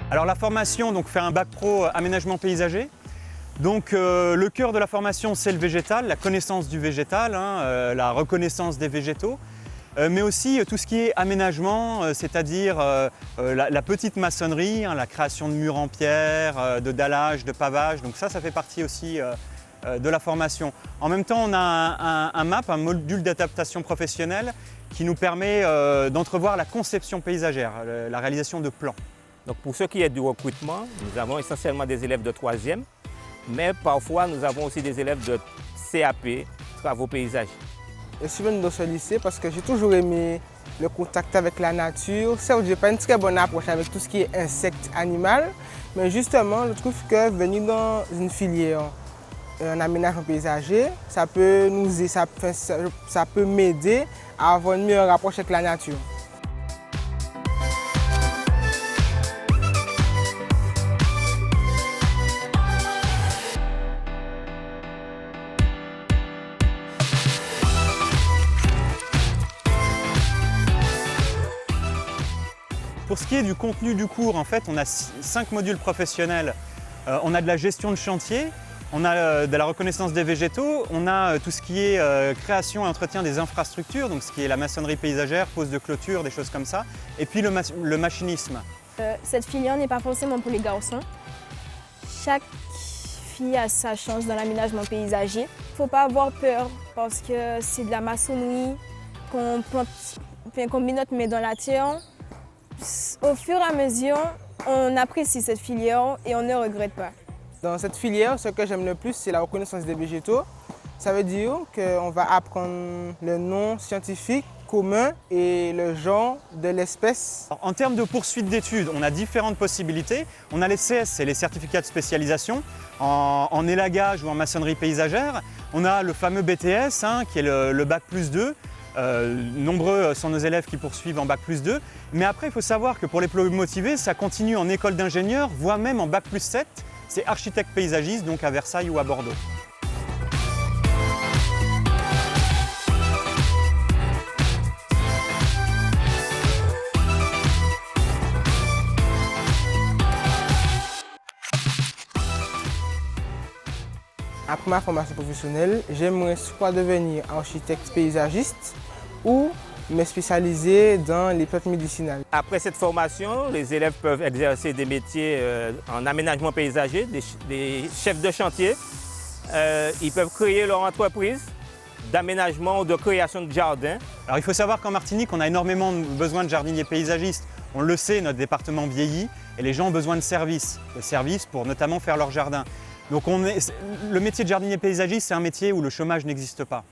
Alors la formation fait un bac pro aménagement paysager. Donc le cœur de la formation, c'est le végétal, la connaissance du végétal, la reconnaissance des végétaux, mais aussi tout ce qui est aménagement, c'est-à-dire la petite maçonnerie, la création de murs en pierre, de dallage, de pavage. Donc ça fait partie aussi de la formation. En même temps, on a un MAP, un module d'adaptation professionnelle, qui nous permet d'entrevoir la conception paysagère, la réalisation de plans. Donc pour ce qui est du recrutement, nous avons essentiellement des élèves de 3e, mais parfois nous avons aussi des élèves de CAP, travaux paysagers. Je suis venu dans ce lycée parce que j'ai toujours aimé le contact avec la nature. Certes, je n'ai pas une très bonne approche avec tout ce qui est insectes, animal, mais justement, je trouve que venir dans une filière en aménagement paysager, ça peut m'aider à avoir une meilleure approche avec la nature. Pour ce qui est du contenu du cours, en fait, on a 5 modules professionnels. On a de la gestion de chantier, on a de la reconnaissance des végétaux, on a tout ce qui est création et entretien des infrastructures, donc ce qui est la maçonnerie paysagère, pose de clôture, des choses comme ça, et puis le machinisme. Cette filière n'est pas forcément pour les garçons. Chaque fille a sa chance dans l'aménagement paysager. Il ne faut pas avoir peur parce que c'est de la maçonnerie qu'on met notre main dans la terre. Au fur et à mesure, on apprécie cette filière et on ne regrette pas. Dans cette filière, ce que j'aime le plus, c'est la reconnaissance des végétaux. Ça veut dire qu'on va apprendre le nom scientifique commun et le genre de l'espèce. En termes de poursuite d'études, on a différentes possibilités. On a les CS, c'est les certificats de spécialisation en élagage ou en maçonnerie paysagère. On a le fameux BTS, qui est le bac plus 2. Nombreux sont nos élèves qui poursuivent en bac plus 2. Mais après, il faut savoir que pour les plus motivés, ça continue en école d'ingénieur, voire même en bac plus 7. C'est architecte paysagiste, donc à Versailles ou à Bordeaux. Après ma formation professionnelle, j'aimerais soit devenir architecte paysagiste ou me spécialiser dans les plantes médicinales. Après cette formation, les élèves peuvent exercer des métiers en aménagement paysager, des chefs de chantier. Ils peuvent créer leur entreprise d'aménagement ou de création de jardins. Alors il faut savoir qu'en Martinique, on a énormément besoin de jardiniers paysagistes. On le sait, notre département vieillit et les gens ont besoin de services pour notamment faire leur jardin. Donc le métier de jardinier paysagiste, c'est un métier où le chômage n'existe pas.